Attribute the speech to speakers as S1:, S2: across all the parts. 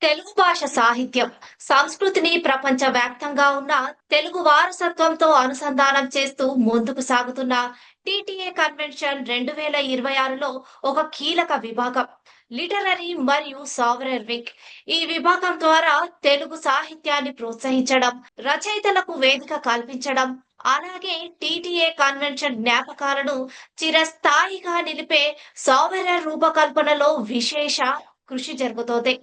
S1: తెలుగు భాష సాహిత్యం, సంస్కృతిని ప్రపంచవ్యాప్తంగా ఉన్న తెలుగు వారసత్వంతో అనుసంధానం చేస్తూ ముందుకు సాగుతున్న టీటీఏ కన్వెన్షన్ 2026లో ఒక కీలక విభాగం. లిటరరీ మరియు సావరెన్ వీక్. ఈ విభాగం ద్వారా తెలుగు సాహిత్యాన్ని ప్రోత్సహించడం, రచయితలకు వేదిక కల్పించడం, అలాగే టీటీఏ కన్వెన్షన్ జ్ఞాపకాలను చిరస్థాయిగా నిలిపే సావరెన్ రూపకల్పనలో విశేష కృషి జరుగుతోంది.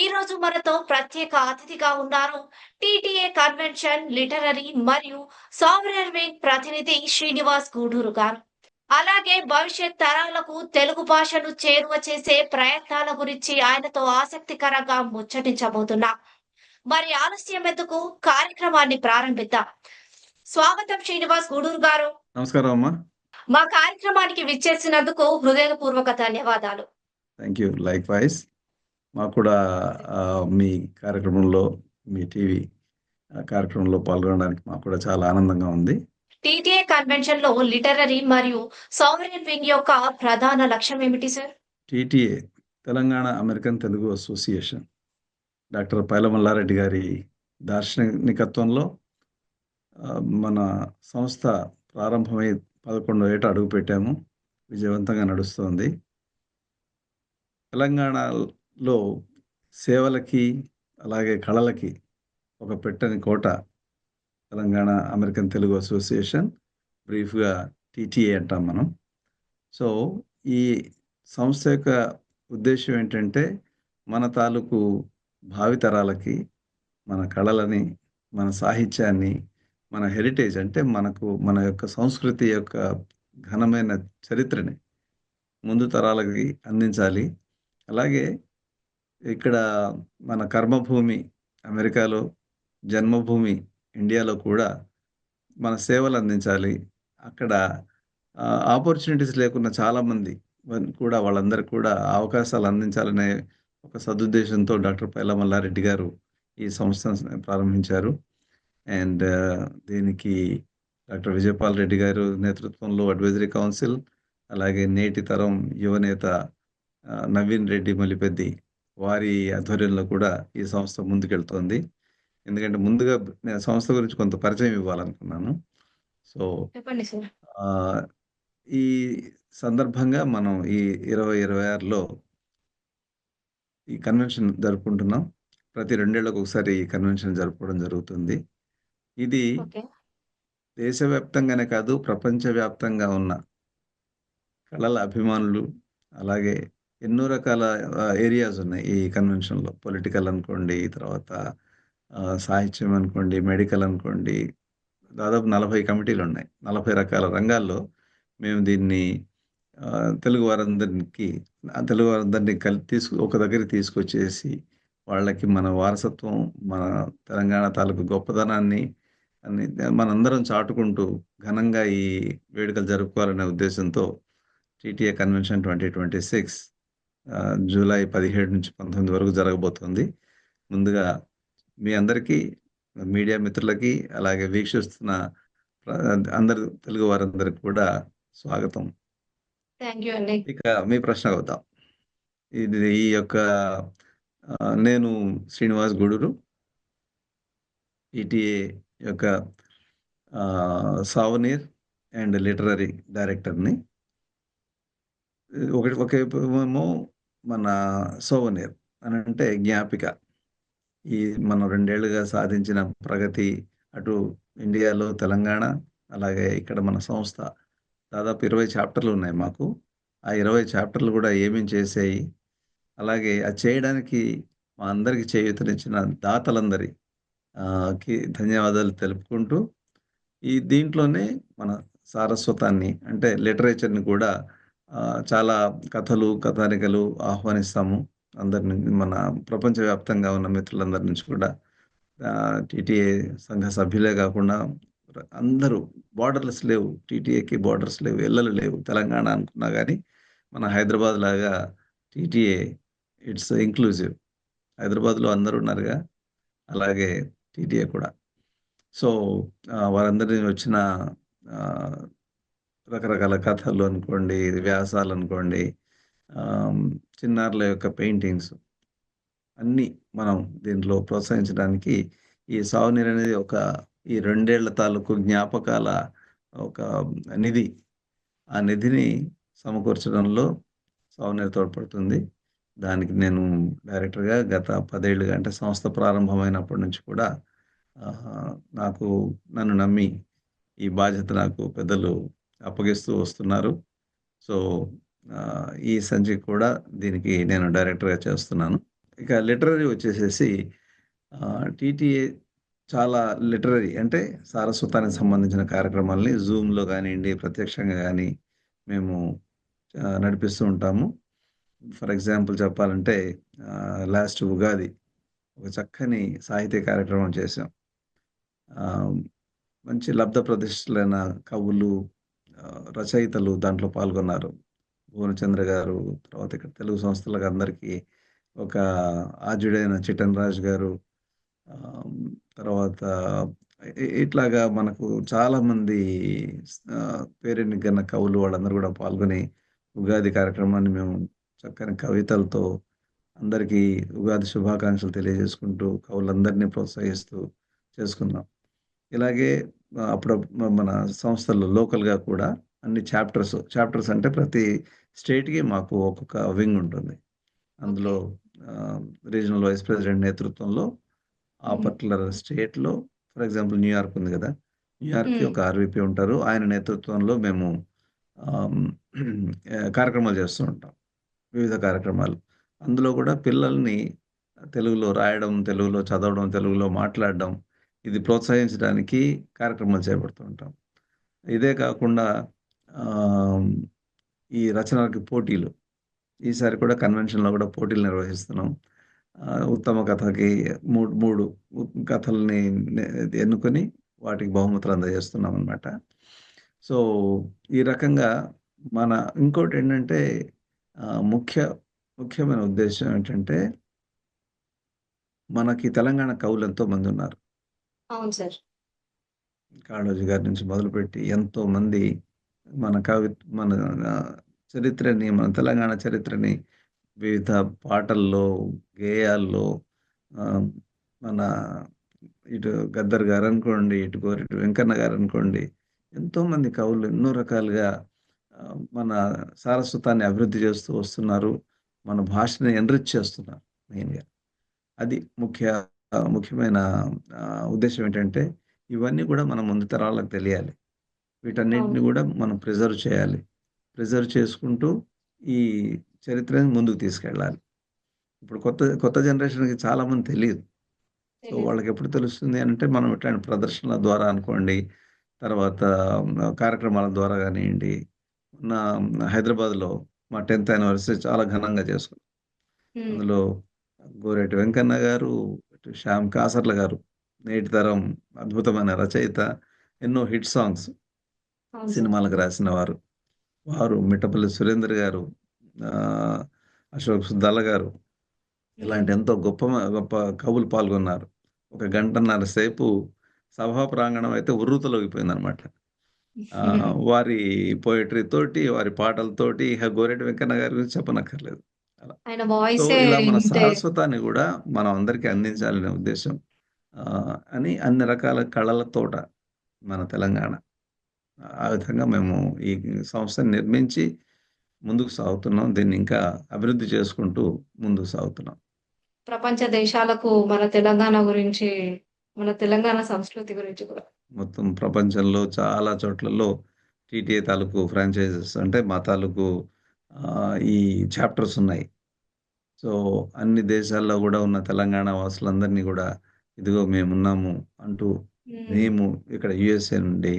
S1: ఈ రోజు మనతో ప్రత్యేక అతిథిగా ఉన్నారు టీటీఏ కన్వెన్షన్ లిటరరీ మరియు సావరెన్ వింగ్ ప్రతినిధి శ్రీనివాస్ గూడూరు గారు. అలాగే భవిష్యత్ తరాలకు తెలుగు భాషను చేరువ చేసే ప్రయత్నాల గురించి ఆయనతో ఆసక్తికరంగా ముచ్చటించబోతున్నా. మరి ఆలస్యం ఎందుకు, కార్యక్రమాన్ని ప్రారంభిద్దాం. స్వాగతం శ్రీనివాస్ గూడూరు గారు.
S2: నమస్కారం అమ్మా.
S1: మా కార్యక్రమానికి విచ్చేసినందుకు హృదయపూర్వక ధన్యవాదాలు.
S2: Thank you. లైక్ వైజ్ మాకు కూడా మీ కార్యక్రమంలో, మీ టీవీ కార్యక్రమంలో పాల్గొనడానికి మాకు కూడా చాలా ఆనందంగా ఉంది.
S1: టీటీఏ కన్వెన్షన్ లో లిటరరీ మరియు సావరెన్ వింగ్ యొక్క ప్రధాన లక్ష్యం ఏమిటి sir?
S2: TTA Telangana American Telugu association doctor Pailla Malla Reddy గారి దార్శనికత్వంలో మన సంస్థ ప్రారంభమై 11 ఏట అడుగు పెట్టాము. విజయవంతంగా నడుస్తోంది. తెలంగాణలో సేవలకి అలాగే కళలకి ఒక పెట్టని కోట తెలంగాణ అమెరికన్ తెలుగు అసోసియేషన్, బ్రీఫ్గా టీటీఏ అంటాం మనం. సో ఈ సంస్థ యొక్క ఉద్దేశం ఏంటంటే మన తాలూకు భావితరాలకి మన కళలని, మన సాహిత్యాన్ని, మన హెరిటేజ్ అంటే మన యొక్క సంస్కృతి యొక్క ఘనమైన చరిత్రని ముందు తరాలకి అందించాలి. అలాగే ఇక్కడ మన కర్మభూమి అమెరికాలో, జన్మభూమి ఇండియాలో కూడా మన సేవలు అందించాలి. అక్కడ ఆపర్చునిటీస్ లేకున్న చాలామంది కూడా వాళ్ళందరికీ కూడా అవకాశాలు అందించాలనే ఒక సదుద్దేశంతో డాక్టర్ పైలమల్లారెడ్డి గారు ఈ సంస్థను ప్రారంభించారు. అండ్ దీనికి డాక్టర్ విజయపాల్ రెడ్డి గారు నేతృత్వంలో అడ్వైజరీ కౌన్సిల్, అలాగే నేటి తరం యువనేత నవీన్ రెడ్డి మలిపెద్ది వారి ఆధ్వర్యంలో కూడా ఈ సంస్థ ముందుకెళ్తోంది. ఎందుకంటే ముందుగా నేను సంస్థ గురించి కొంత పరిచయం ఇవ్వాలనుకున్నాను. సో
S1: చెప్పండి సార్.
S2: ఈ సందర్భంగా మనం ఈ 2026లో ఈ కన్వెన్షన్ జరుపుకుంటున్నాం. ప్రతి 2 ఏళ్లకు ఒకసారి ఈ కన్వెన్షన్ జరుపుకోవడం జరుగుతుంది. ఇది దేశవ్యాప్తంగానే కాదు, ప్రపంచవ్యాప్తంగా ఉన్న కళల అభిమానులు, అలాగే ఎన్నో రకాల ఏరియాస్ ఉన్నాయి ఈ కన్వెన్షన్లో. పొలిటికల్ అనుకోండి, తర్వాత సాహిత్యం అనుకోండి, మెడికల్ అనుకోండి, దాదాపు 40 కమిటీలు ఉన్నాయి. 40 రకాల రంగాల్లో మేము దీన్ని తెలుగు వారందరినీ ఒక దగ్గరికి తీసుకొచ్చేసి వాళ్ళకి మన వారసత్వం, మన తెలంగాణ తాలూకు గొప్పదనాన్ని మనందరం చాటుకుంటూ ఘనంగా ఈ వేడుకలు జరుపుకోవాలనే ఉద్దేశంతో టీటీఏ కన్వెన్షన్ 2026 జూలై 17 నుంచి 19 వరకు జరగబోతోంది. ముందుగా మీ అందరికీ, మీడియా మిత్రులకి, అలాగే వీక్షిస్తున్న అందరు తెలుగు వారందరికి కూడా స్వాగతం. ఇక మీ ప్రశ్న వద్దాం. ఈ యొక్క నేను శ్రీనివాస్ గూడూరు, టీటీఏ యొక్క సావనీర్ అండ్ లిటరరీ డైరెక్టర్ని. ఒకేమో మన సోవనీర్ అని అంటే జ్ఞాపిక. ఈ మనం 2 ఏళ్లుగా సాధించిన ప్రగతి, అటు ఇండియాలో, తెలంగాణ, అలాగే ఇక్కడ మన సంస్థ దాదాపు 20 చాప్టర్లు ఉన్నాయి మాకు. ఆ 20 చాప్టర్లు కూడా ఏమేం చేసాయి, అలాగే అది చేయడానికి మా అందరికి చేయూతనిచ్చిన దాతలందరికి ధన్యవాదాలు తెలుపుకుంటూ, దీంట్లోనే మన సారస్వతాన్ని అంటే లిటరేచర్ని కూడా చాలా కథలు, కథానికలు ఆహ్వానిస్తాము. అందరిని, మన ప్రపంచవ్యాప్తంగా ఉన్న మిత్రులందరి నుంచి కూడా. టీటీఏ సంఘ సభ్యులే కాకుండా అందరూ, బార్డర్లెస్ లేవు, టీటీఏకి బార్డర్స్ లేవు, ఎల్లలు లేవు. తెలంగాణ అనుకున్నా కానీ మన హైదరాబాద్ లాగా టీటీఏ ఇట్స్ ఇంక్లూజివ్. హైదరాబాద్లో అందరూ ఉన్నారుగా, అలాగే టీటీఏ కూడా. సో వారందరినీ వచ్చిన రకరకాల కథలు అనుకోండి, వ్యాసాలు అనుకోండి, చిన్నారుల యొక్క పెయింటింగ్స్, అన్నీ మనం దీంట్లో ప్రోత్సహించడానికి ఈ సాగునీరు అనేది ఈ 2 ఏళ్ల తాలూకు జ్ఞాపకాల ఒక నిధి. ఆ నిధిని సమకూర్చడంలో సాగునీరు తోడ్పడుతుంది. దానికి నేను డైరెక్టర్‌గా గత 10 ఏళ్లుగా అంటే సంస్థ ప్రారంభమైనప్పటి నుంచి కూడా నాకు నన్ను నమ్మి ఈ బాధ్యత నాకు పెద్దలు అప్పగిస్తూ వస్తున్నారు. సో, ఈ సంచిక కూడా దీనికి నేను డైరెక్టర్‌గా చేస్తున్నాను. ఇక లిటరరీ వచ్చేసేసి టీటీఏ చాలా లిటరరీ అంటే సారస్వతానికి సంబంధించిన కార్యక్రమాల్ని జూమ్‌లో గానియండి, ప్రత్యక్షంగా గాని మేము నడిపిస్తూ ఉంటాము. ఫర్ ఎగ్జాంపుల్ చెప్పాలంటే లాస్ట్ ఉగాది ఒక చక్కని సాహిత్య కార్యక్రమం చేశాం. ఆహ్, మంచి లబ్ధ ప్రతిష్ఠులైన కవులు, రచయితలు దాంట్లో పాల్గొన్నారు. భువనచంద్ర గారు, తర్వాత ఇక్కడ తెలుగు సంస్థలకు అందరికీ ఒక ఆద్యుడైన చిట్టెం రాజు గారు, ఆహ్, తర్వాత ఇట్లాగా మనకు చాలామంది పేరెన్నికన్న కవులు వాళ్ళందరూ గూడా పాల్గొని ఉగాది కార్యక్రమాన్ని మేము చక్కని కవితలతో అందరికీ ఉగాది శుభాకాంక్షలు తెలియజేసుకుంటూ కవులందరినీ ప్రోత్సహిస్తూ చేసుకున్నాం. ఇలాగే మన సంస్థల్లో లోకల్‌గా కూడా అన్ని చాప్టర్స్ అంటే ప్రతి స్టేట్‌కి మాకు ఒక్కొక్క వింగ్ ఉంటుంది.
S1: ఓకే.
S2: అందులో రీజనల్ వైస్ ప్రెసిడెంట్ నేతృత్వంలో ఆ
S1: హ్మ్.
S2: పర్టిక్యులర్ స్టేట్‌లో ఫర్ ఎగ్జాంపుల్ న్యూయార్క్ ఉంది గదా! న్యూయార్క్‌కి
S1: హ్మ్.
S2: ఒక ఆర్‌వీపీ ఉంటారు. ఆయన నేతృత్వంలో మేము ఆహ్, కార్యక్రమాలు చేస్తూ ఉంటాం. వివిధ కార్యక్రమాలు. అందులో గూడా పిల్లల్ని తెలుగులో రాయడం, తెలుగులో చదవడం, తెలుగులో మాట్లాడడం ఇది ప్రోత్సహించడానికి కార్యక్రమాలు చేపడుతూ ఉంటాం. ఇదే కాకుండా ఆహ్, ఈ రచనలకి పోటీలు. ఈసారి కూడా కన్వెన్షన్‌లో గూడా పోటీలు నిర్వహిస్తున్నాం. ఉత్తమ కథకి 3 కథల్ని ఎన్నుకొని వాటికి బహుమతులు అందజేస్తున్నామనమాట. సో, ఈ రకంగా మన ఇంకోటేంటంటే ముఖ్యమైన ఉద్దేశ్యం ఏంటంటే, మనకి తెలంగాణ కవులు ఎంతో మందున్నారు.
S1: అవును సార్.
S2: కాళోజీ గారి నుంచి మొదలుపెట్టి ఎంతోమంది మన మన ఆహ్, మన తెలంగాణ చరిత్రని వివిధ పాటల్లో, గేయాల్లో ఆహ్, మన ఇటు గద్దర్ గారనుకోండి, ఇటు గోరటి వెంకన్న గారనుకోండి, ఎంతోమంది కవులు ఎన్నో రకాలుగా మన సారస్వతాన్ని అభివృద్ధి చేస్తూ వస్తున్నారు. మన భాషని ఎన్రిచ్ చేస్తున్నారు మెయిన్‌గా. అది ముఖ్యమైన ఉద్దేశ్యం ఏంటంటే, ఇవన్నీ కూడా మన ముందు తరాలకు తెలియాలి.
S1: అవును.
S2: వీటన్నిటిని గూడా మనం ప్రిజర్వ్ చేయాలి. ప్రిజర్వ్ చేసుకుంటూ ఈ చరిత్రని ముందుకు తీసుకెళ్ళాలి. ఇప్పుడు కొత్త కొత్త జనరేషన్‌కి చాలామంది తెలీదు. సో,
S1: తెలీదు.
S2: వాళ్ళకెప్పుడు తెలుస్తుంది అనంటే, మనం ఇట్లాంటి ప్రదర్శనల ద్వారా అనుకోండి, తర్వాత కార్యక్రమాల ద్వారా గానియండి, మొన్న హైదరాబాద్‌లో మా 10థ్ యానివర్సరీ చాలా ఘనంగా చేసుకున్నాం.
S1: హ్మ్.
S2: అందులో గోరటి వెంకన్న గారు, ఇటు శ్యామ్ కాసర్ల గారు, నేటి తరం అద్భుతమైన రచయిత, ఎన్నో హిట్ సాంగ్స్
S1: అవును సార్.
S2: సినిమాలకు రాసినవారు. వారు మిట్టపల్లి సురేందర్ గారు, ఆహ్, అశోక్ సుద్దాల గారు
S1: హ్మ్.
S2: ఇలాంటి ఎంతో గొప్ప కవులు పాల్గొన్నారు. ఒక గంటన్నర సేపు సభా ప్రాంగణం అయితే ఉర్రూతలూగిపోయిందనమాట. వారి పోయెట్రీ తోటి, వారి పాటలతోటి ఇక గోరటి వెంకన్న గారి గురించి చెప్పనక్కర్లేదు. అలా.
S1: ఆయన
S2: సో,
S1: వాయిసే
S2: ఇలా మన
S1: ఇంతే.
S2: సారస్వతాన్ని గూడా మనం అందరికీ అందించాలనే ఉద్దేశ్యం. అని అన్ని రకాల కళల తోట మన తెలంగాణ. ఆ విధంగా మేము ఈ సంస్థని నిర్మించి ముందుకు సాగుతున్నాం. దీన్ని ఇంకా అభివృద్ధి చేసుకుంటూ ముందుకు సాగుతున్నాం.
S1: ప్రపంచ దేశాలకు మన తెలంగాణ గురించి, మన తెలంగాణ సంస్కృతి గురించి కూడా.
S2: మొత్తం ప్రపంచంలో చాలా చోట్లలో టీటీఏ తాలూకు ఫ్రాంచైజెస్ అంటే మా తాలూకు ఈ చాప్టర్స్ ఉన్నాయి. సో, అన్ని దేశాల్లో గూడా ఉన్న తెలంగాణ వాసులందరినీ గూడా ఇదిగో మేమున్నాము అంటూ
S1: హ్మ్.
S2: మేము ఇక్కడ యూఎస్ఏ నుండి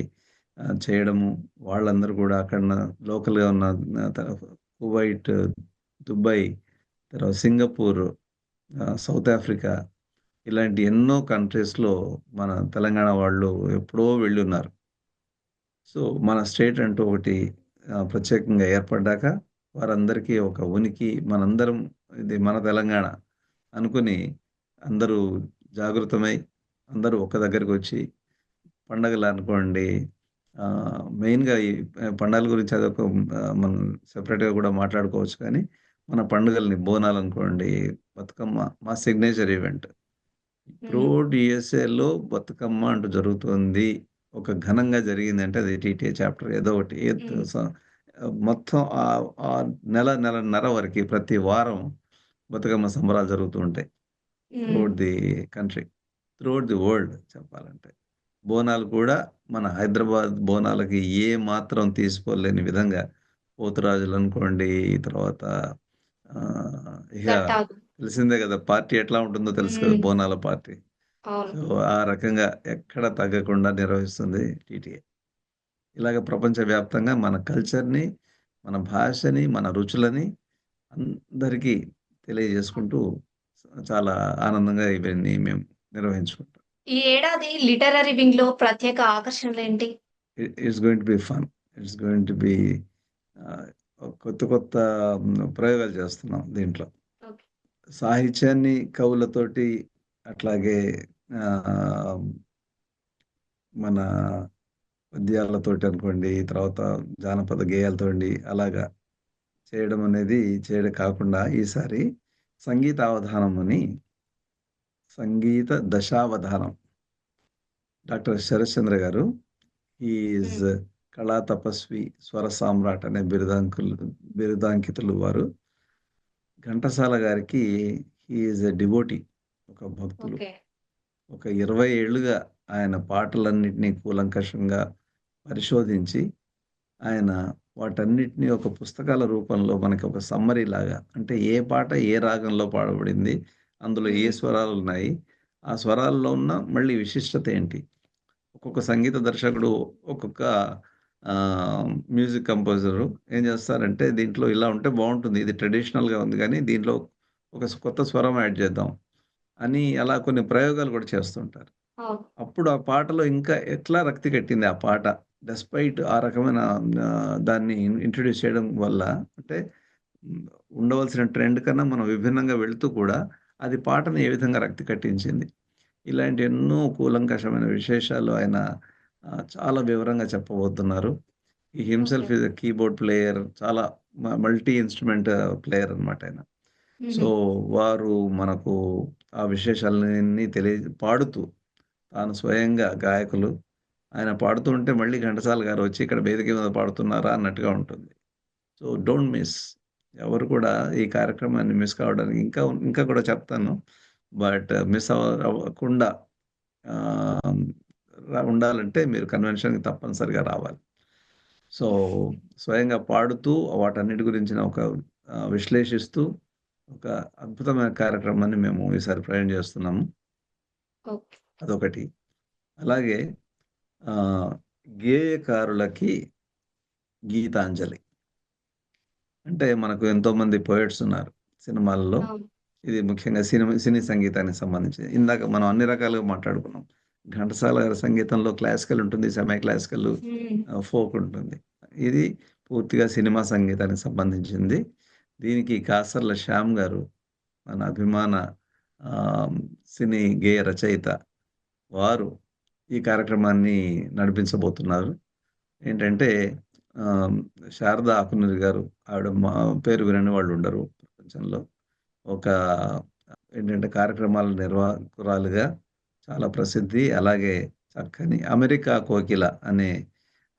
S2: చేయడము. వాళ్ళందరూ గూడా అక్కడన లోకల్‌గా ఉన్న కువైట్, దుబాయ్, తర్వాత సింగపూర్, సౌత్ ఆఫ్రికా ఇలాంటి ఎన్నో కంట్రీస్‌లో మన తెలంగాణ వాళ్ళు ఎప్పుడో వెళ్ళున్నారు. సో, మన స్టేట్ అంటూ ఒకటి ప్రత్యేకంగా ఏర్పడ్డాక వారందరికీ ఒక ఉనికి మనందరం ఇది మన తెలంగాణ అనుకుని అందరూ జాగృతమై అందరూ ఒక్క దగ్గరకొచ్చి పండగలనుకోండి మెయిన్‌గా ఈ పండగల గురించి అదొక మనం సెపరేట్‌గా కూడా మాట్లాడుకోవచ్చు కానీ, మన పండుగల్ని బోనాలనుకోండి, బతుకమ్మ మా సిగ్నేచర్ ఈవెంట్.
S1: హ్మ్.
S2: త్రూఅవుట్ యూఎస్ఏలో బతుకమ్మ అంటూ జరుగుతుంది. ఒక ఘనంగా జరిగిందంటే అది టీటీఏ చాప్టర్ ఏదో ఒకటి.
S1: హ్మ్.
S2: మొత్తం ఆ నెల, నెలన్నర వరకి ప్రతి వారం బతుకమ్మ సంబరాలు జరుగుతూ ఉంటాయి.
S1: హ్మ్.
S2: Throughout the country. Throughout the world చెప్పాలంటే. బోనాలు కూడా మన హైదరాబాద్ బోనాలకి ఏ మాత్రం తీసిపోలేని విధంగా పోతురాజులనుకోండి, తర్వాత ఇక
S1: గట్టాలు.
S2: తెలిసిందే గదా! పార్టీ ఎట్లా ఉంటుందో తెలుసు కదా!
S1: హ్మ్.
S2: బోనాల పార్టీ.
S1: అవును.
S2: సో, ఆ రకంగా ఎక్కడ తగ్గకుండా నిర్వహిస్తుంది టీటీఏ. ఇలాగ ప్రపంచవ్యాప్తంగా మన కల్చర్‌ని, మన భాషని, మన రుచులని అందరికీ తెలియజేసుకుంటూ చాలా ఆనందంగా ఇవన్నీ మేము నిర్వహించుకుంటాం.
S1: ఈ ఏడాది లిటరరీ వింగ్‌లో ప్రత్యేక ఆకర్షణలేంటి?
S2: It's going to be fun. It's going to be ah, కొత్త కొత్త ప్రయోగాలు చేస్తున్నాం దీంట్లో.
S1: ఓకే.
S2: సాహిత్యాన్ని కవులతోటి అట్లాగే ఆహ్, మన పద్యాలతోటి అనుకోండి, తర్వాత జానపద గేయాలతోండి అలాగా చేయడం అనేది చేయడం కాకుండా ఈసారి సంగీతావధానం అని సంగీత దశావధానం. డాక్టర్ శరత్చంద్ర గారు హి ఈజ్
S1: హ్మ్.
S2: కళా తపస్వి, స్వర సామ్రాట్ అనే బిరుదాంకితులు వారు. ఘంటసాల గారికి హి ఈజ్ ఎ డివోటీ. ఒక భక్తులు.
S1: ఓకే.
S2: ఒక 20 ఏళ్లుగా ఆయన పాటలన్నిటిని కూలంకషంగా పరిశోధించి, ఆయన వాటన్నిటిని ఒక పుస్తకాల రూపంలో మనకి ఒక సమ్మరీ లాగా అంటే ఏ పాట ఏ రాగంలో పాడబడింది, అందులో ఏ
S1: హ్మ్.
S2: స్వరాలున్నాయి, ఆ స్వరాల్లో ఉన్న మళ్ళీ విశిష్టత ఏంటి? ఒక్కొక్క సంగీత దర్శకుడు, ఒక్కొక్క మ్యూజిక్ కంపోజరు ఏం చేస్తారంటే దీంట్లో ఇలా ఉంటే బావుంటుంది. ఇది ట్రెడిషనల్‌గా ఉంది గానీ దీంట్లో ఒక కొత్త స్వరం యాడ్ చేద్దాం అని అలా కొన్ని ప్రయోగాలు కూడా చేస్తుంటారు.
S1: అవును.
S2: అప్పుడు ఆ పాటలో ఇంకా ఎట్లా రక్తి కట్టింది ఆ పాట. డెస్పైట్ ఆ రకమైన దాన్ని ఇంట్రొడ్యూస్ చేయడం వల్ల అంటే హ్మ్, ఉండవలసిన ట్రెండ్ కన్నా మనం విభిన్నంగా వెళ్తూ కూడా అది పాటని ఏ విధంగా రక్తి కట్టించింది. ఇలాంటి ఎన్నో కూలంకషమైన విశేషాలు ఆయన చాలా వివరంగా చెప్పబోతున్నారు. He
S1: okay.
S2: Himself is a keyboard player. చాలా మల్టీ ఇన్‌స్ట్రుమెంట్ ప్లేయర్ అన్నమాట ఆయన.
S1: హుహు.
S2: సో, వారు మనకు ఆ విశేషాలన్నీ పాడుతూ తాను స్వయంగా గాయకులు. ఆయన పాడుతూ ఉంటే మళ్ళీ ఘంటసాల గారు వచ్చి ఇక్కడ వేదిక మీద పాడుతున్నారా అన్నట్టుగా ఉంటుంది. So, don't miss. ఎవరు కూడా ఈ కార్యక్రమాన్ని మిస్ కావడానికి ఇంకా కూడా చెప్తాను. బట్ మిస్ అవ్వకుండా ఆహ్, ఉండాలంటే మీరు కన్వెన్షన్‌కి తప్పనిసరిగా రావాలి. సో, స్వయంగా పాడుతూ వాటన్నిటి గురించిన ఒక విశ్లేషిస్తూ ఒక అద్భుతమైన కార్యక్రమాన్ని మేము ఈసారి ప్రయాణం చేస్తున్నాము.
S1: ఓకే.
S2: అదొకటి. అలాగే ఆహ్, గేయకారులకి గీతాంజలి. అంటే మనకు ఎంతోమంది పోయెట్స్ ఉన్నారు సినిమాల్లో.
S1: అవును.
S2: ఇది ముఖ్యంగా సినీ సంగీతానికి సంబంధించి. ఇందాక మనం అన్ని రకాలుగా మాట్లాడుకున్నాం. ఘంటసాల గారి సంగీతంలో క్లాసికల్ ఉంటుంది, సెమీ క్లాసికల్,
S1: హ్మ్.
S2: ఫోక్ ఉంటుంది. ఇది పూర్తిగా సినిమా సంగీతానికి సంబంధించింది. దీనికి కాసర్ల శ్యామ్ గారు మన అభిమాన ఆహ్, సినీ గేయ రచయిత. వారు ఈ కార్యక్రమాన్ని నడిపించబోతున్నారు. ఏంటంటే ఆహ్, శారద ఆకునూరి గారు ఆవిడ పేరు వినని వాళ్ళుండరు ప్రపంచంలో. ఒక ఏంటంటే కార్యక్రమాల నిర్వాహకురాలుగా చాలా ప్రసిద్ధి. అలాగే చక్కని అమెరికా కోకిల అనే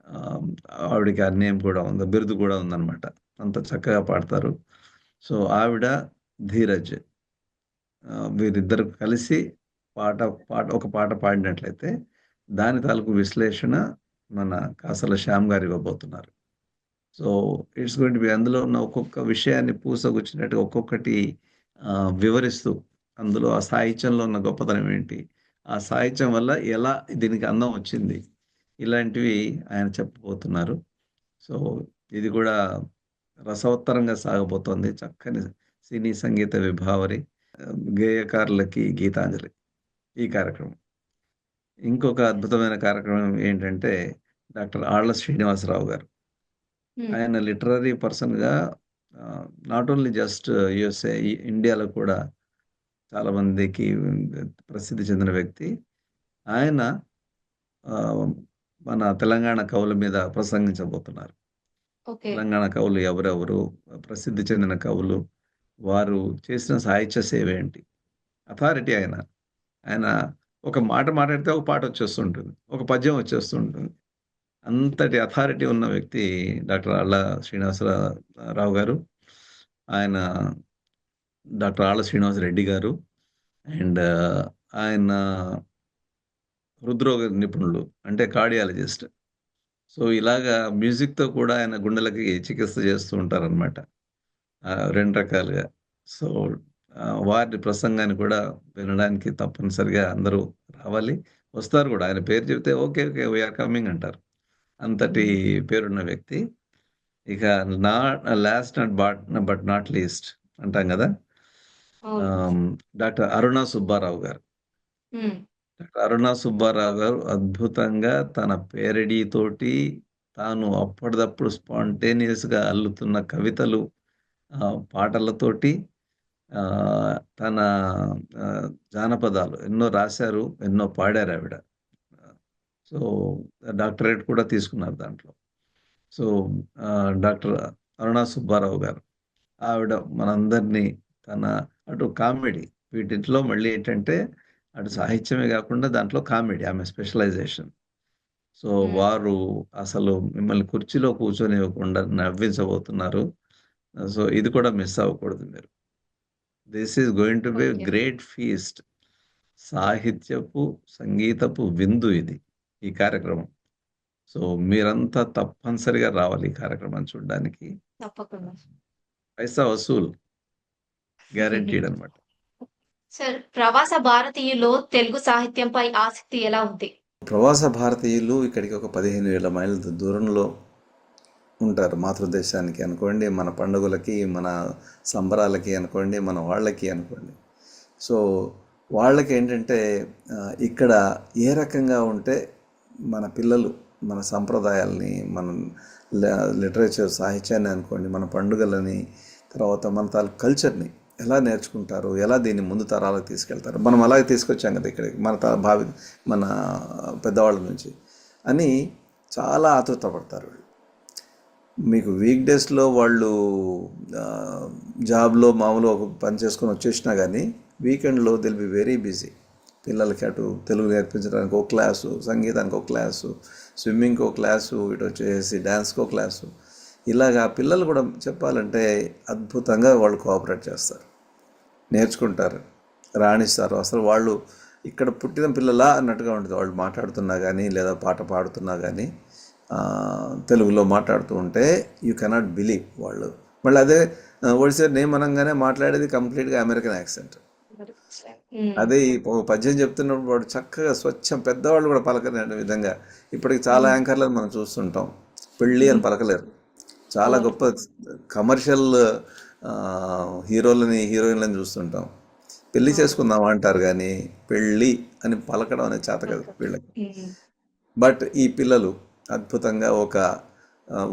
S2: ఆహ్, ఆవిడకి ఆ నేమ్ కూడా ఉంది. బిరుదు కూడా ఉందనమాట. అంత చక్కగా పాడతారు. సో, ఆవిడ, ధీరజ్ వీరిద్దరు కలిసి పాట ఒక పాట పాడినట్లయితే దాని తాలూకు విశ్లేషణ మన కాసల శ్యామ్ గారు ఇవ్వబోతున్నారు. So, it's going to B అందులో ఉన్న ఒక్కొక్క విషయాన్ని పూసగుచ్చినట్టుగా ఒక్కొక్కటి వివరిస్తూ, అందులో ఆ సాహిత్యంలో ఉన్న గొప్పతనం ఏంటి? ఆ సాహిత్యం వల్ల ఎలా దీనికి అందం వచ్చింది? ఇలాంటివి ఆయన చెప్పబోతున్నారు. సో, ఇది కూడా రసవత్తరంగా సాగబోతోంది. చక్కని సినీ సంగీత విభావరి. గేయకారులకి గీతాంజలి ఈ కార్యక్రమం. ఇంకొక
S1: యెస్.
S2: అద్భుతమైన కార్యక్రమం ఏంటంటే, డాక్టర్ ఆళ్ల శ్రీనివాసరావు గారు.
S1: హ్మ్.
S2: ఆయన లిటరరీ పర్సన్‌గా నాట్ ఓన్లీ జస్ట్ యూఎస్ఏ, ఇండియాలో కూడా చాలా మందికి ప్రసిద్ధి చెందిన వ్యక్తి. ఆయన ఆహ్, మన తెలంగాణ కవుల మీద ప్రసంగించబోతున్నారు.
S1: ఓకే.
S2: తెలంగాణ కవులు ఎవరెవరు? ప్రసిద్ధి చెందిన కవులు. వారు చేసిన సాహిత్య సేవ ఏంటి? అథారిటీ ఆయన. ఆయన ఒక మాట మాట్లాడితే ఒక పాట వచ్చేస్తుంటుంది. ఒక పద్యం వచ్చేస్తుంటుంది. అంతటి అథారిటీ ఉన్న వ్యక్తి డాక్టర్ ఆళ్ళ రావు గారు. ఆయన డాక్టర్ ఆళ్ళ శ్రీనివాసరెడ్డి గారు. అండ్ ఆయన హృద్రోగ నిపుణులు. అంటే కార్డియాలజిస్ట్. సో, ఇలాగా మ్యూజిక్‌తో కూడా ఆయన గుండెలకి చికిత్స చేస్తూ ఉంటారనమాట. 2 రకాలుగా. సో, వారి ప్రసంగాన్ని కూడా వినడానికి తప్పనిసరిగా అందరూ రావాలి. వస్తారు గూడా. ఆయన పేరు చెప్తే okay. Okay. We are coming అంటారు. అంతటి
S1: హ్మ్.
S2: పేరున్న వ్యక్తి. ఇక నా last and but not least అంటాం గదా!
S1: అవును.
S2: ఆహ్, డాక్టర్ అరుణ సుబ్బారావు గారు.
S1: హ్మ్.
S2: డాక్టర్ అరుణ సుబ్బారావు గారు అద్భుతంగా తన పేరడీతోటి తాను అప్పటిదప్పుడు స్పాంటేనియస్‌గా అల్లుతున్న కవితలు, పాటలతోటి తన జానపదాలు ఎన్నో రాశారు. ఎన్నో పాడారావిడ. సో, డాక్టరేట్ కూడా తీసుకున్నారు దాంట్లో. సో, డాక్టర్ అరుణ సుబ్బారావు గారు. ఆవిడ మనందరినీ తన అటు కామెడీ వీటిట్లో మళ్ళీ ఏంటంటే, అటు సాహిత్యమే గాకుండా దాంట్లో కామెడీ ఆమె స్పెషలైజేషన్. సో,
S1: హ్మ్.
S2: వారు అసలు మిమ్మల్ని కుర్చీలో కూర్చొనివ్వకుండా నవ్వించబోతున్నారు. సో, ఇది కూడా మిస్ అవ్వకూడదు మీరు. This is going to be
S1: okay.
S2: Great feast. సాహిత్యపు, సంగీతపు విందు ఇది. ఈ కార్యక్రమం. సో, మీరంతా తప్పనిసరిగా రావాలి ఈ కార్యక్రమాన్ని చూడ్డానికి.
S1: తప్పకుండా.
S2: పైసా వసూల్. గ్యారంటీడ్ అనమాట.
S1: సార్, ప్రవాస భారతీయుల్లో తెలుగు సాహిత్యంపై ఆసక్తి ఎలా ఉంది?
S2: ప్రవాస భారతీయులు ఇక్కడికి ఒక 15,000 మైళ్ళ దూరంలో ఉంటారు. మాతృదేశానికి అనుకోండి, మన పండుగలకి, మన సంబరాలకి అనుకోండి, మన వాళ్ళకి అనుకోండి. సో, వాళ్ళకేంటంటే ఇక్కడ ఏ రకంగా ఉంటే మన పిల్లలు మన సంప్రదాయాల్ని, మన లిటరేచర్ సాహిత్యాన్ని అనుకోండి, మన పండుగలని, తర్వాత మన తాలూకు కల్చర్ని ఎలా నేర్చుకుంటారు, ఎలా దీన్ని ముందు తరాలకు తీసుకెళ్తారు. మనం అలాగే తీసుకొచ్చాం కదా ఇక్కడికి మన పెద్దవాళ్ళ నుంచి అని చాలా ఆతృత పడతారు వీళ్ళు. మీకు వీక్ డేస్లో వాళ్ళు జాబ్లో మామూలు ఒక పని చేసుకొని వచ్చేసినా కానీ వీకెండ్లో దిల్ బి వెరీ బిజీ. పిల్లలకి అటు తెలుగు నేర్పించడానికి ఒక క్లాసు, సంగీతానికి ఒక క్లాసు, స్విమ్మింగ్కి ఒక క్లాసు, ఇటు వచ్చేసి డ్యాన్స్కి ఒక క్లాసు. ఇలాగా పిల్లలు కూడా చెప్పాలంటే అద్భుతంగా వాళ్ళు కోఆపరేట్ చేస్తారు, నేర్చుకుంటారు, రాణిస్తారు. అసలు వాళ్ళు ఇక్కడ పుట్టిన పిల్లలా అన్నట్టుగా ఉంటుంది. వాళ్ళు మాట్లాడుతున్నా కానీ లేదా పాట పాడుతున్నా కానీ తెలుగులో మాట్లాడుతూ ఉంటే యూ కెనాట్ బిలీవ్ వాళ్ళు. మళ్ళీ అదే ఒడిసా నేమ్ అనగానే మాట్లాడేది కంప్లీట్గా అమెరికన్ యాక్సెంట్. అదే ఈ పద్యం చెప్తున్నప్పుడు వాడు చక్కగా స్వచ్ఛం, పెద్దవాళ్ళు కూడా పలకలేని విధంగా. ఇప్పటికి చాలా యాంకర్లను మనం చూస్తుంటాం పెళ్ళి అని పలకలేరు. చాలా గొప్ప కమర్షియల్ హీరోలని హీరోయిన్లని చూస్తుంటాం. పెళ్లి చేసుకుందాం అంటారు కానీ పెళ్ళి అని పలకడం అనేది చేత కదా వీళ్ళకి. బట్ ఈ పిల్లలు అద్భుతంగా ఒక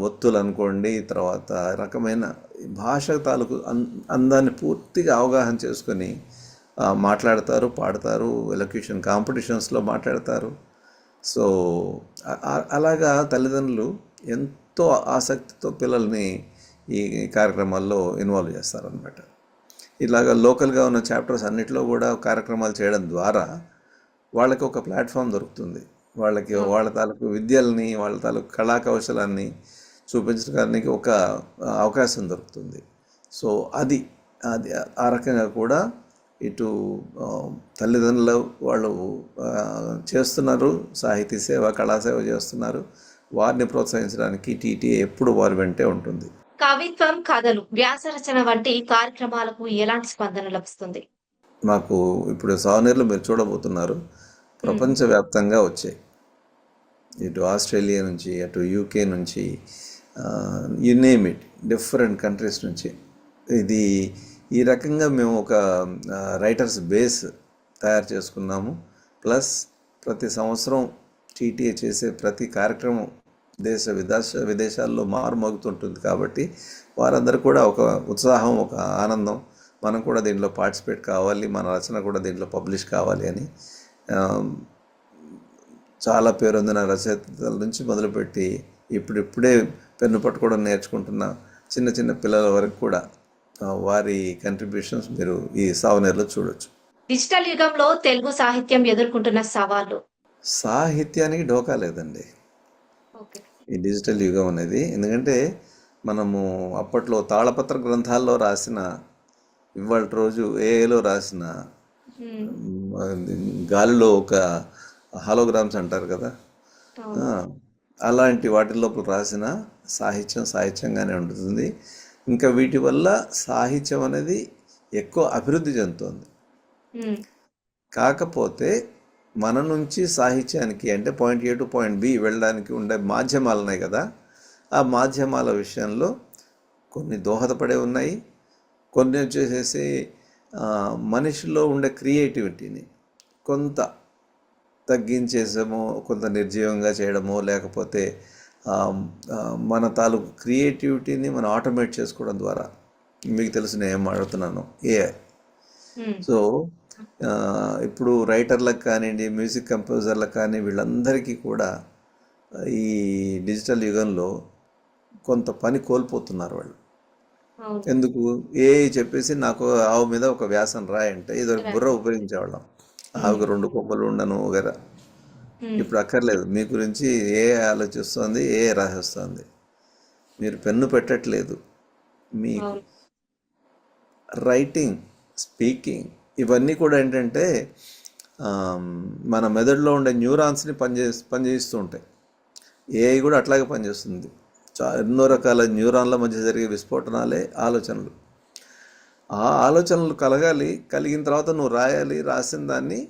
S2: ఒత్తులు అనుకోండి, తర్వాత రకమైన భాష తాలూకు అందాన్ని పూర్తిగా అవగాహన చేసుకొని మాట్లాడతారు, పాడతారు, ఎలక్యూషన్ కాంపిటీషన్స్లో మాట్లాడతారు. సో అలాగా తల్లిదండ్రులు ఎంతో ఆసక్తితో పిల్లల్ని ఈ కార్యక్రమాల్లో ఇన్వాల్వ్ చేస్తారనమాట. ఇలాగ లోకల్గా ఉన్న చాప్టర్స్ అన్నిటిలో కూడా కార్యక్రమాలు చేయడం ద్వారా వాళ్ళకి ఒక ప్లాట్ఫామ్ దొరుకుతుంది. వాళ్ళకి వాళ్ళ తాలూకు విద్యల్ని, వాళ్ళ తాలూకు కళా కౌశలాన్ని చూపించడానికి ఒక అవకాశం దొరుకుతుంది. సో అది అది ఆ రకంగా కూడా ఇటు తల్లిదండ్రులు వాళ్ళు చేస్తున్నారు, సాహితీ సేవ, కళాసేవ చేస్తున్నారు. వారిని ప్రోత్సహించడానికి టీటీఏ ఎప్పుడు వారి వెంటే ఉంటుంది.
S1: కవిత్వం, కథలు, వ్యాసరచన వంటి కార్యక్రమాలకు ఎలాంటి స్పందన లభిస్తుంది?
S2: మాకు ఇప్పుడు సావనీర్లు మీరు చూడబోతున్నారు, ప్రపంచవ్యాప్తంగా వచ్చాయి. ఇటు ఆస్ట్రేలియా నుంచి, అటు యూకే నుంచి, you name it, different countries నుంచి. ఇది ఈ రకంగా మేము ఒక రైటర్స్ బేస్ తయారు చేసుకున్నాము. ప్లస్ ప్రతి సంవత్సరం టీటీఏ చేసే ప్రతి కార్యక్రమం విదేశాల్లో మారుమోగుతుంటుంది. కాబట్టి వారందరూ కూడా ఒక ఉత్సాహం, ఒక ఆనందం, మనం కూడా దీంట్లో పార్టిసిపేట్ కావాలి, మన రచన కూడా దీంట్లో పబ్లిష్ కావాలి అని చాలా పేరొందిన రచయితల నుంచి మొదలుపెట్టి ఇప్పుడిప్పుడే పెన్ను పట్టుకోవడం నేర్చుకుంటున్న చిన్న చిన్న పిల్లల వరకు కూడా వారి కంట్రిబ్యూషన్స్ మీరు ఈ సావనేరులో చూడొచ్చు.
S1: డిజిటల్ యుగంలో తెలుగు సాహిత్యం ఎదుర్కొంటున్న సవాళ్లు.
S2: సాహిత్యానికి డోకా లేదండి
S1: ఓకే.
S2: ఈ డిజిటల్ యుగం అనేది. ఎందుకంటే మనము అప్పట్లో తాళపత్ర గ్రంథాల్లో రాసిన, ఇవాళ రోజు ఏఐలో రాసిన,
S1: ఉమ్,
S2: గాలిలో ఒక హాలోగ్రామ్స్ అంటారు కదా,
S1: అవును.
S2: ఆ, అలాంటి వాటి లోపల రాసిన సాహిత్యం సాహిత్యంగానే ఉంటుంది. ఇంకా వీటి వల్ల సాహిత్యం అనేది ఎక్కువ అభివృద్ధి చెందుతుంది.
S1: ఉమ్,
S2: కాకపోతే మన నుంచి సాహిత్యానికి అంటే point A to point B వెళ్ళడానికి ఉండే మాధ్యమాలు ఉన్నాయి కదా, ఆ మాధ్యమాల విషయంలో కొన్ని దోహదపడే ఉన్నాయి, కొన్ని వచ్చేసేసి మనిషిలో ఉండే క్రియేటివిటీని కొంత తగ్గించేసామో, కొంత నిర్జీవంగా చేయడమో, లేకపోతే ఆ, ఆ, మన తాలూకు క్రియేటివిటీని మనం ఆటోమేట్ చేసుకోవడం ద్వారా, మీకు తెలుసు నేను ఏం మాట్లాడుతున్నాను, ఏఐ.
S1: ఉమ్,
S2: సో ఇప్పుడు రైటర్లకు కానివ్వండి, మ్యూజిక్ కంపోజర్లకు కానీ, వీళ్ళందరికీ కూడా ఈ డిజిటల్ యుగంలో కొంత పని కోల్పోతున్నారు వాళ్ళు.
S1: అవును.
S2: ఎందుకు? ఏ చెప్పేసి నాకు ఆవు మీద ఒక వ్యాసం రాయంటే ఇదివరకు బుర్ర ఉపయోగించేవాళ్ళం. ఆవుకు రెండు కొమ్మలు ఉండను వగేరా.
S1: ఉమ్,
S2: ఇప్పుడు అక్కర్లేదు. మీ గురించి ఏ ఆలోచిస్తుంది, ఏ రాసేస్తుంది. మీరు పెన్ను పెట్టట్లేదు. మీ
S1: అవును.
S2: రైటింగ్, స్పీకింగ్, ఇవన్నీ కూడా ఏంటంటే మన మెదడులో ఉండే న్యూరాన్స్ని పనిచేస్తూ ఉంటాయి. ఏఐ కూడా అట్లాగే పనిచేస్తుంది. ఎన్నో రకాల న్యూరాన్ల మధ్య జరిగే విస్ఫోటనాలే ఆలోచనలు. ఆ ఆలోచనలు కలిగిన తర్వాత నువ్వు రాయాలి, రాసిన దాన్ని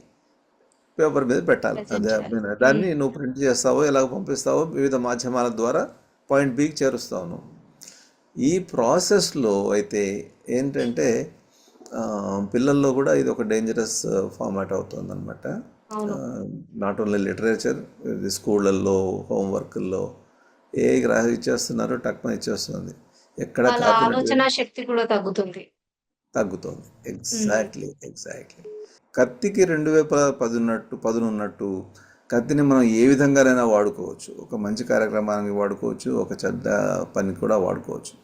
S2: పేపర్ మీద పెట్టాలి.
S1: ప్రజెంట్
S2: అదే
S1: చేయాలి.
S2: దాన్ని నువ్వు ప్రింట్ చేస్తావో, ఎలాగ పంపిస్తావో, వివిధ మాధ్యమాల ద్వారా పాయింట్ బికి చేరుస్తావు నువ్వు. ఈ ప్రాసెస్లో అయితే ఏంటంటే పిల్లల్లో కూడా ఇది ఒక డేంజరస్ ఫార్మాట్ అవుతుంది అనమాట.
S1: అవును.
S2: నాట్ ఓన్లీ లిటరేచర్, ఇది స్కూళ్ళల్లో, హోంవర్క్ల్లో ఏ రాసి ఇచ్చేస్తున్నారు, టక్మని ఇచ్చేస్తుంది. ఎక్కడ
S1: వాళ్ళ
S2: కాపీ
S1: ఆలోచన శక్తి కూడా తగ్గుతుంది.
S2: తగ్గుతుంది.
S1: ఉమ్,
S2: ఎగ్జాక్ట్లీ. కత్తికి 2010 ఉన్నట్టు పదునున్నట్టు కత్తిని మనం ఏ విధంగానైనా వాడుకోవచ్చు. ఒక మంచి కార్యక్రమానికి వాడుకోవచ్చు, ఒక చెడ్డ పనికి కూడా వాడుకోవచ్చు.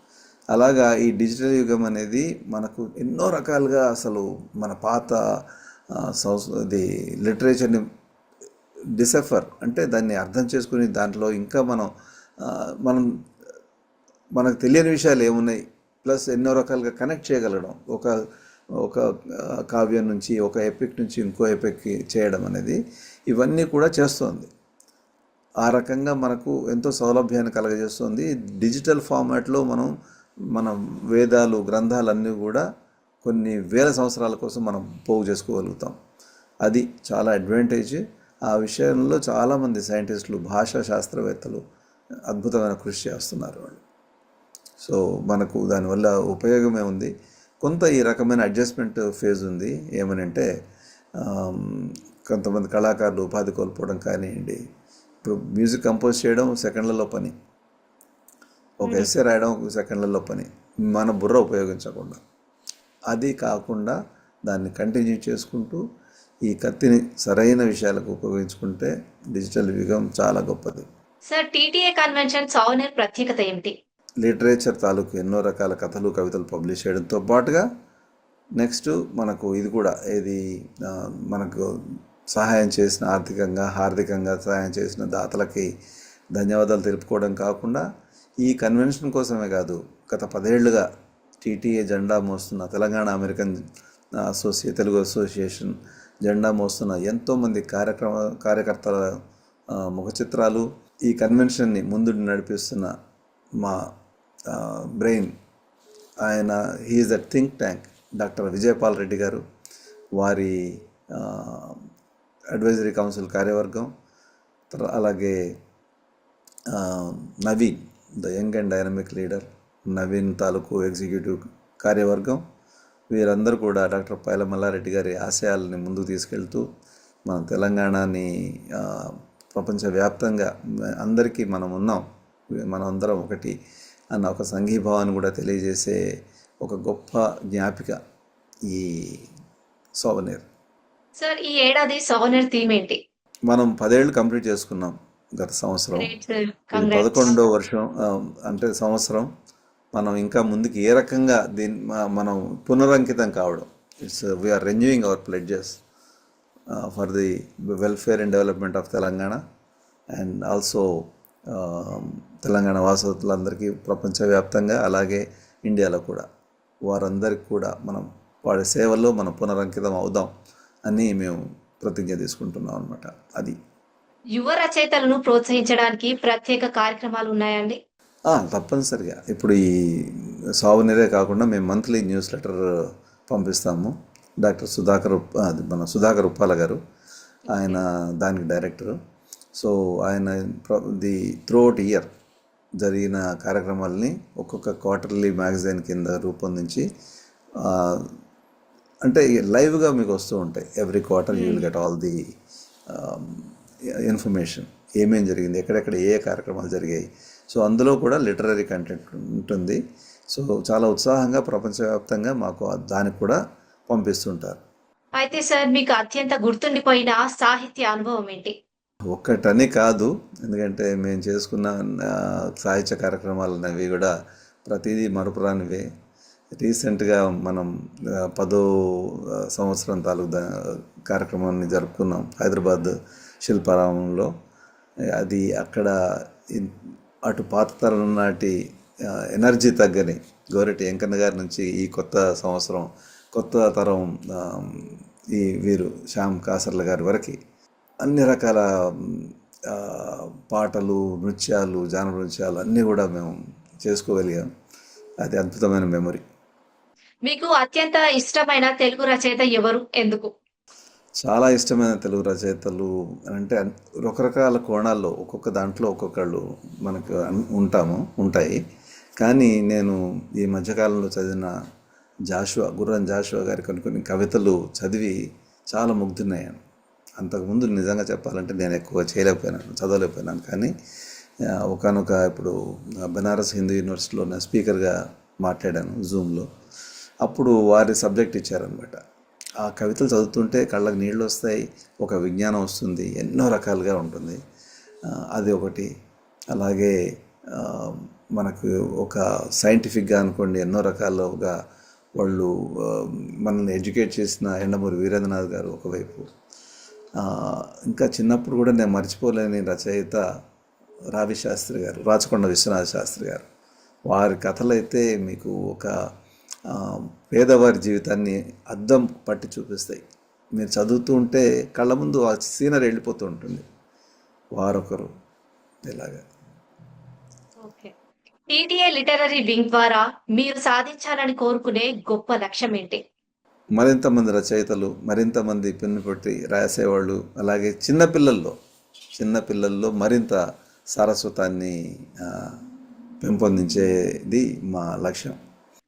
S2: అలాగా ఈ డిజిటల్ యుగం అనేది మనకు ఎన్నో రకాలుగా అసలు మన పాత ఇది లిటరేచర్ని డిసెఫర్ అంటే దాన్ని అర్థం చేసుకుని దాంట్లో ఇంకా ఆ, మనం మనకు తెలియని విషయాలు ఏమున్నాయి, ప్లస్ ఎన్నో రకాలుగా కనెక్ట్ చేయగలగడం, ఒక ఒక కావ్యం నుంచి, ఒక ఎపిక్ నుంచి ఇంకో ఎపిక్కి చేయడం అనేది ఇవన్నీ కూడా చేస్తుంది. ఆ రకంగా మనకు ఎంతో సౌలభ్యాన్ని కలగజేస్తుంది. డిజిటల్ ఫార్మాట్లో మన వేదాలు, గ్రంథాలన్నీ కూడా కొన్ని వేల సంవత్సరాల కోసం మనం పోగు చేసుకోగలుగుతాం. అది చాలా అడ్వాంటేజ్. ఆ విషయంలో చాలామంది సైంటిస్టులు, భాషా శాస్త్రవేత్తలు అద్భుతమైన కృషి చేస్తున్నారు వాళ్ళు. సో మనకు దానివల్ల ఉపయోగమే ఉంది. కొంత ఈ రకమైన అడ్జస్ట్మెంట్ ఫేజ్ ఉంది. ఏమనంటే కొంతమంది కళాకారులు ఉపాధి కోల్పోవడం కానివ్వండి. ఇప్పుడు మ్యూజిక్ కంపోజ్ చేయడం సెకండ్లలో పని, ఒక ఎస్సే రాయడం ఒక సెకండ్లలో పని, మన బుర్ర ఉపయోగించకుండా. అది కాకుండా దాన్ని కంటిన్యూ చేసుకుంటూ ఈ కత్తిని సరైన విషయాలకు ఉపయోగించుకుంటే డిజిటల్ యుగం చాలా గొప్పది.
S1: సార్, టీటీఏ కన్వెన్షన్ సావనేర్ ప్రత్యేకత ఏమిటి?
S2: లిటరేచర్ తాలూకు ఎన్నో రకాల కథలు, కవితలు పబ్లిష్ చేయడంతో పాటుగా నెక్స్ట్ మనకు ఇది కూడా ఏది మనకు సహాయం చేసిన, హార్దికంగా సహాయం చేసిన దాతలకి ధన్యవాదాలు తెలుపుకోవడం కాకుండా, ఈ కన్వెన్షన్ కోసమే కాదు, గత 10 ఏళ్లుగా టీటీఏ జెండా మోస్తున్న తెలంగాణ అమెరికన్ తెలుగు అసోసియేషన్ జెండా మోస్తున్న ఎంతోమంది కార్యకర్తల ముఖ చిత్రాలు, ఈ కన్వెన్షన్ని ముందు నడిపిస్తున్న మా బ్రెయిన్, ఆయన he is the think tank doctor Vijayapal Reddy garu, వారి అడ్వైజరీ కౌన్సిల్ కార్యవర్గం, అలాగే Naveen, the young and dynamic leader, Naveen తాలూకు ఎగ్జిక్యూటివ్ కార్యవర్గం, వీరందరూ కూడా డాక్టర్ పైల మల్లారెడ్డి గారి ఆశయాలని ముందుకు తీసుకెళ్తూ మన తెలంగాణని ప్రపంచవ్యాప్తంగా అందరికీ మనం అందరం ఒకటి అన్న ఒక సంఘీభావాన్ని కూడా తెలియజేసే ఒక గొప్ప జ్ఞాపిక ఈ సోవనీర్.
S1: సార్, ఈ ఏడాది సావనేర్ థీమ్ ఏంటి?
S2: మనం 10 ఏళ్ళు కంప్లీట్ చేసుకున్నాం గత సంవత్సరం.
S1: గ్రేట్ సార్,
S2: ఇది
S1: కంగ్రాట్స్.
S2: 11వ వర్షం, అంటే సంవత్సరం. మనం ఇంకా ముందుకు ఏ రకంగా మనం పునరంకితం కావడం. We're renewing our pledges for the welfare and development of Telangana and also Telangana వాసులందరికీ ప్రపంచవ్యాప్తంగా అలాగే ఇండియాలో కూడా వారందరికీ కూడా మనం వాడి సేవల్లో మనం పునరంకితం అవుదాం అని మేము ప్రతిజ్ఞ తీసుకుంటున్నాం అనమాట. అది
S1: యువ రచయితలను ప్రోత్సహించడానికి ప్రత్యేక కార్యక్రమాలు ఉన్నాయండి?
S2: తప్పనిసరిగా ఇప్పుడు ఈ సాగునీరే కాకుండా మేము మంత్లీ న్యూస్ లెటర్ పంపిస్తాము. డాక్టర్ మన సుధాకర్ ఉప్పాల గారు ఆయన దానికి డైరెక్టరు. సో ఆయన త్రూఅవుట్ ఇయర్ జరిగిన కార్యక్రమాలని ఒక్కొక్క క్వార్టర్లీ మ్యాగజైన్ కింద రూపొందించి అంటే లైవ్గా మీకు వస్తూ ఉంటాయి. Every quarter you will get all the information, ఏమేం జరిగింది, ఎక్కడెక్కడ ఏ కార్యక్రమాలు జరిగాయి. సో అందులో కూడా లిటరరీ కంటెంట్ ఉంటుంది. సో చాలా ఉత్సాహంగా ప్రపంచవ్యాప్తంగా మాకు దానికి కూడా పంపిస్తుంటారు.
S1: అయితే సార్, మీకు అత్యంత గుర్తుండిపోయిన సాహిత్య అనుభవం ఏంటి?
S2: ఒక్కటని కాదు, ఎందుకంటే మేము చేసుకున్న సాహిత్య కార్యక్రమాలు అనేవి కూడా ప్రతిదీ మరపురానివే. రీసెంట్గా మనం 10వ సంవత్సరం తాలూకు కార్యక్రమాన్ని జరుపుకున్నాం హైదరాబాద్ శిల్పారామంలో. అది అక్కడ అటు పాత తరం నాటి ఎనర్జీ తగ్గని గోరెటి వెంకన్న గారి నుంచి ఈ కొత్త సంవత్సరం కొత్త తరం ఈ వీరు శ్యామ్ కాసర్ల గారి వరకు అన్ని రకాల పాటలు, నృత్యాలు, జానపద నృత్యాలు అన్నీ కూడా మేము చేసుకోగలిగాం. అది అద్భుతమైన మెమరీ.
S1: మీకు అత్యంత ఇష్టమైన తెలుగు రచయిత ఎవరు, ఎందుకు?
S2: చాలా ఇష్టమైన తెలుగు రచయితలు అంటే రకరకాల కోణాల్లో ఒక్కొక్క దాంట్లో ఒక్కొక్కళ్ళు మనకు ఉంటాయి. కానీ నేను ఈ మధ్యకాలంలో చదివిన గుర్రం జాషువా గారి కొన్ని కవితలు చదివి చాలా ముగ్ధున్నాను. అంతకుముందు నిజంగా చెప్పాలంటే నేను ఎక్కువ చదవలేకపోయినాను. కానీ ఒకనొక ఇప్పుడు బనారస్ హిందూ యూనివర్సిటీలో నా స్పీకర్గా మాట్లాడాను జూమ్లో. అప్పుడు వారి సబ్జెక్ట్ ఇచ్చారనమాట. ఆ కవితలు చదువుతుంటే కళ్ళకు నీళ్ళు వస్తాయి, ఒక విజ్ఞానం వస్తుంది, ఎన్నో రకాలుగా ఉంటుంది. అది ఒకటి. అలాగే మనకు ఒక సైంటిఫిక్గా అనుకోండి ఎన్నో రకాలుగా వాళ్ళు మనల్ని ఎడ్యుకేట్ చేసిన ఎండమూరి వీరేంద్రనాథ్ గారు ఒకవైపు. ఇంకా చిన్నప్పుడు కూడా నేను మర్చిపోలేని రచయిత రావి శాస్త్రి గారు, రాచకొండ విశ్వనాథ శాస్త్రి గారు. వారి కథలైతే మీకు ఒక పేదవారి జీవితాన్ని అద్దం పట్టి చూపిస్తాయి. మీరు చదువుతూ ఉంటే కళ్ళ ముందు ఆ సీనరీ వెళ్ళిపోతూ ఉంటుంది. వారొకరు ఇలాగా.
S1: ఓకే. టీటీఏ లిటరరీ వింగ్ ద్వారా మీరు సాధించాలని కోరుకునే గొప్ప లక్ష్యం ఏంటి?
S2: మరింత మంది రచయితలు, మరింత మంది పెన్ను పెట్టి రాసేవాళ్ళు, అలాగే చిన్నపిల్లల్లో మరింత సారస్వతాన్ని పెంపొందించేది మా లక్ష్యం.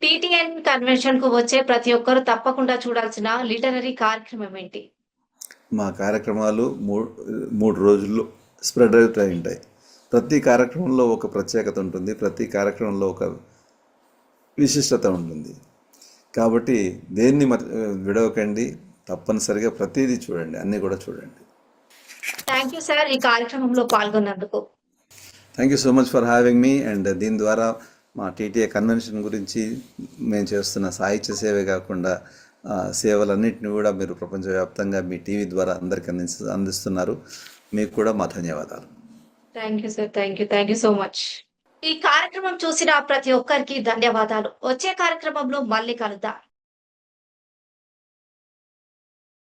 S1: టీటీఎన్ కన్వెన్షన్ కు వచ్చే ప్రతి ఒక్కరు తప్పకుండా చూడాల్సిన లిటరరీ కార్యక్రమం ఏంటి?
S2: మా కార్యక్రమాలు 3 రోజుల్లో స్ప్రెడ్ అవుట్ అయి ఉంటాయి. ప్రతి కార్యక్రమంలో ఒక ప్రత్యేకత ఉంటుంది, ప్రతి కార్యక్రమంలో ఒక విశిష్టత ఉంటుంది. కాబట్టి దేన్ని విడవకండి, తప్పనిసరిగా ప్రతిదీ చూడండి, అన్నీ కూడా చూడండి.
S1: థ్యాంక్ యూ సార్, ఈ కార్యక్రమంలో పాల్గొన్నందుకు.
S2: Thank you so much for having me. And దీని ద్వారా మా టీటీఏ కన్వెన్షన్ గురించి మేము చేస్తున్న సాహిత్య సేవే కాకుండా సేవలన్నింటినీ కూడా మీరు ప్రపంచవ్యాప్తంగా మీ టీవీ ద్వారా అందరికీ అందిస్తున్నారు. మీకు కూడా మా ధన్యవాదాలు.
S1: Thank you sir, thank you so much. ఈ కార్యక్రమం చూసిన ప్రతి ఒక్కరికి ధన్యవాదాలు. వచ్చే కార్యక్రమంలో మళ్ళీ కలుద్దాం.